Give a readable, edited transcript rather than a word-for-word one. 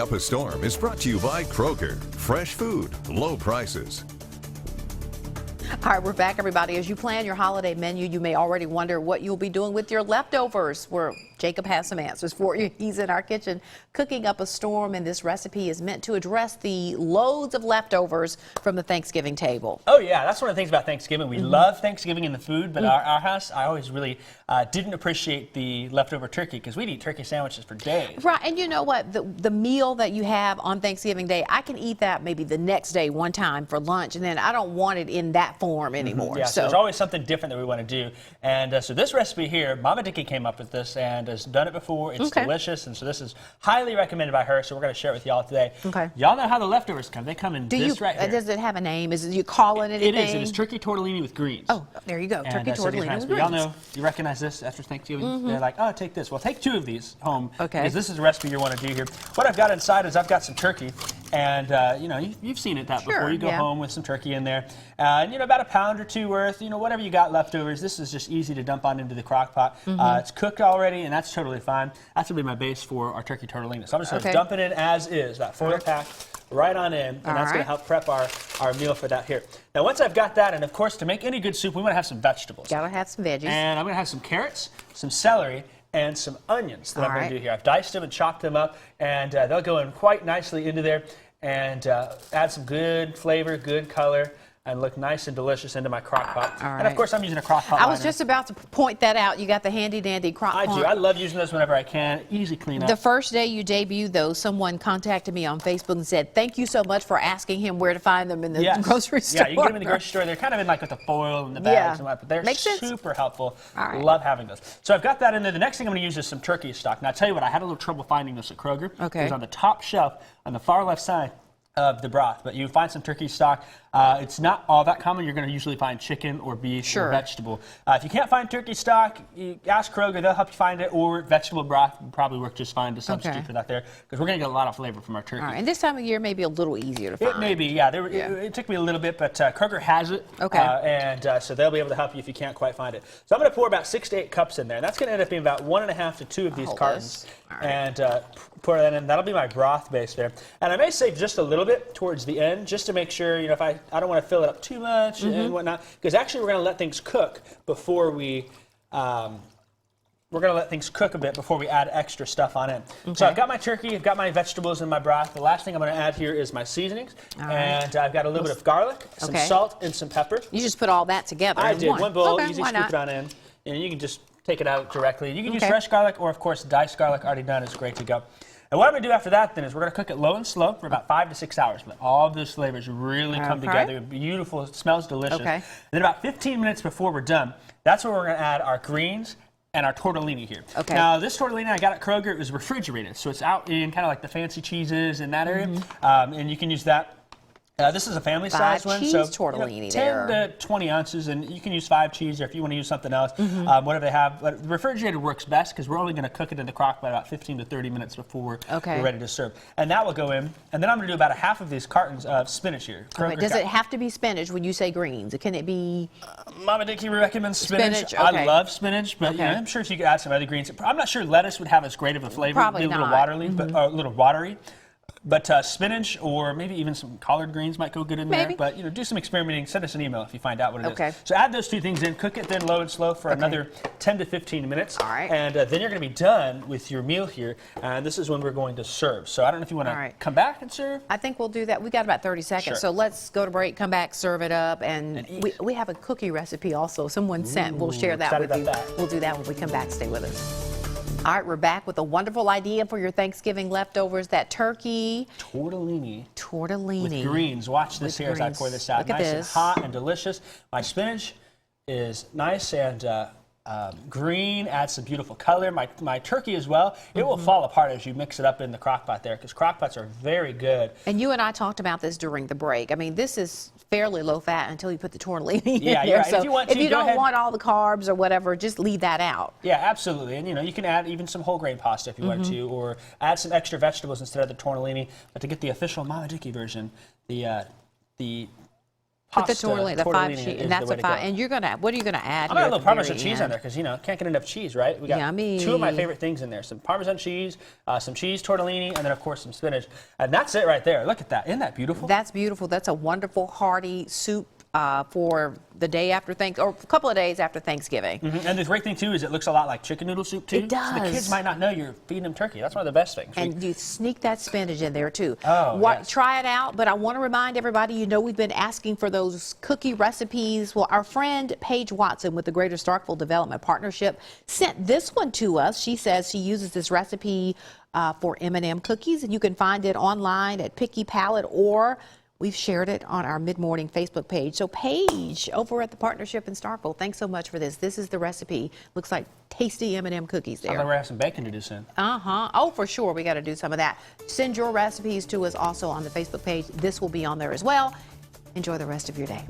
Up a Storm is brought to you by Kroger. Fresh food, low prices. All right, we're back, everybody. As you plan your holiday menu, you may already wonder what you'll be doing with your leftovers. Where Jacob has some answers for you. He's in our kitchen cooking up a storm, and this recipe is meant to address the loads of leftovers from the Thanksgiving table. Oh, yeah, that's one of the things about Thanksgiving. We love Thanksgiving in the food, but our house, I always really didn't appreciate the leftover turkey because we'd eat turkey sandwiches for days. Right, and you know what? The meal that you have on Thanksgiving Day, I can eat that maybe the next day one time for lunch, and then I don't want it in that form anymore. Yeah, so there's always something different that we want to do. And so this recipe here, Mama Dickey came up with this and has done it before. It's delicious, and so this is highly recommended by her, so we're going to share it with y'all today. Okay. Y'all know how the leftovers come. They come in right here. Does it have a name? Is it you calling it anything? It is. It is turkey tortellini with greens. Oh, there you go. Turkey tortellini with greens. Y'all know, you recognize this after Thanksgiving? They're like, oh, take this. Well, take 2 of these home. Okay. Because this is a recipe you want to do here. What I've got inside is I've got some turkey. And, you know, you've seen it before. You go home with some turkey in there. And, you know, about a pound or 2 worth, you know, whatever you got leftovers. This is just easy to dump on into the crock pot. It's cooked already, and that's totally fine. That's going to be my base for our turkey tortellini. So I'm just going to dump it in as is, that foil pack right on in, and that's going to help prep our meal for that here. Now, once I've got that, and of course, to make any good soup, we want to have some vegetables. Gotta have some veggies. And I'm going to have some carrots, some celery, and some onions that I'm going to do here. I've diced them and chopped them up, and they'll go in quite nicely into there and add some good flavor, good color, and look nice and delicious into my crock pot. And of course, I'm using a crock pot I was just about to point that out. You got the handy dandy crock pot. I do. I love using those whenever I can. Easy cleanup. The first day you debuted those, someone contacted me on Facebook and said, thank you so much for asking him where to find them in the grocery store. Yeah, you can get them in the grocery store. They're kind of in like with the foil and the bags and that, but they're super helpful. Love having those. So I've got that in there. The next thing I'm going to use is some turkey stock. Now, I'll tell you what, I had a little trouble finding this at Kroger. It was on the top shelf on the far left side of the broth, but you find some turkey stock. It's not all that common. You're going to usually find chicken or beef or vegetable. If you can't find turkey stock, you ask Kroger. They'll help you find it, or vegetable broth would probably work just fine to substitute for that there, because we're going to get a lot of flavor from our turkey. And this time of year may be a little easier to find. It may be, it took me a little bit, but Kroger has it, and so they'll be able to help you if you can't quite find it. So I'm going to pour about 6 to 8 cups in there, and that's going to end up being about 1.5 to 2 of these cartons, and pour that in. That'll be my broth base there. And I may save just a little bit towards the end, just to make sure, you know, if I don't want to fill it up too much and whatnot, because actually we're going to let things cook before we we're going to let things cook a bit before we add extra stuff on in. So I've got my turkey, I've got my vegetables in my broth. The last thing I'm going to add here is my seasonings. And I've got a little bit of garlic, some salt, and some pepper. You just put all that together I in did. One bowl, easy scoop it on in. And you can just take it out directly. You can use fresh garlic, or of course diced garlic already done is great to go. And what I'm going to do after that then is we're going to cook it low and slow for about 5 to 6 hours. Let all of those flavors really come together. Beautiful, it smells delicious. And then about 15 minutes before we're done, that's where we're going to add our greens and our tortellini here. Now, this tortellini I got at Kroger, it was refrigerated, so it's out in kind of like the fancy cheeses in that area, and you can use that. This is a family-sized one, so tortellini 10 to 20 ounces, and you can use 5 cheese, or if you want to use something else, whatever they have. But refrigerated works best because we're only going to cook it in the crock pot about 15 to 30 minutes before we're ready to serve. And that will go in, and then I'm going to do about a half of these cartons of spinach here. Does it have to be spinach when you say greens? Can it be? Mama Dickey recommends spinach. I love spinach, but you know, I'm sure if you could add some other greens. I'm not sure lettuce would have as great of a flavor. Probably not. A little watery. But spinach or maybe even some collard greens might go good in there. But, you know, do some experimenting. Send us an email if you find out what it is. So add those 2 things in. Cook it then low and slow for another 10 to 15 minutes. And then you're going to be done with your meal here. And this is when we're going to serve. So I don't know if you want to come back and serve. I think we'll do that. We got about 30 seconds. So let's go to break, come back, serve it up. And we have a cookie recipe also. Someone sent. We'll share that with you. We'll do that when we come back. Stay with us. All right, we're back with a wonderful idea for your Thanksgiving leftovers, that turkey tortellini. With greens. Watch this here as I pour this out. Nice and hot and delicious. My spinach is nice and green, adds some beautiful color. My turkey as well. It will fall apart as you mix it up in the crock pot there, because crock pots are very good. And you and I talked about this during the break. I mean, this is fairly low fat until you put the tortellini in there. Right. So if you don't want all the carbs or whatever, just leave that out. Yeah, absolutely. And you know, you can add even some whole grain pasta if you want to, or add some extra vegetables instead of the tortellini. But to get the official Mama Dickey version, the pasta. Put the tortellini, the 5 cheese, and that's a 5. And you're gonna, what are you gonna add? I'm gonna add a little Parmesan cheese on there because can't get enough cheese, right? We got Yummy. 2 of my favorite things in there: some Parmesan cheese, some cheese tortellini, and then of course some spinach. And that's it right there. Look at that! Isn't that beautiful? That's beautiful. That's a wonderful hearty soup for the day after or a couple of days after Thanksgiving. And the great thing too is it looks a lot like chicken noodle soup too. It does. So the kids might not know you're feeding them turkey. That's one of the best things. And you sneak that spinach in there too. Oh, yes. Try it out, but I want to remind everybody, we've been asking for those cookie recipes. Well, our friend Paige Watson with the Greater Starkville Development Partnership sent this one to us. She says she uses this recipe for M&M cookies, and you can find it online at Picky Palette, or we've shared it on our mid-morning Facebook page. So Paige over at the partnership in Starkville, thanks so much for this. This is the recipe. Looks like tasty M&M cookies there. I think we're having some bacon to do soon. Oh, for sure. We got to do some of that. Send your recipes to us also on the Facebook page. This will be on there as well. Enjoy the rest of your day.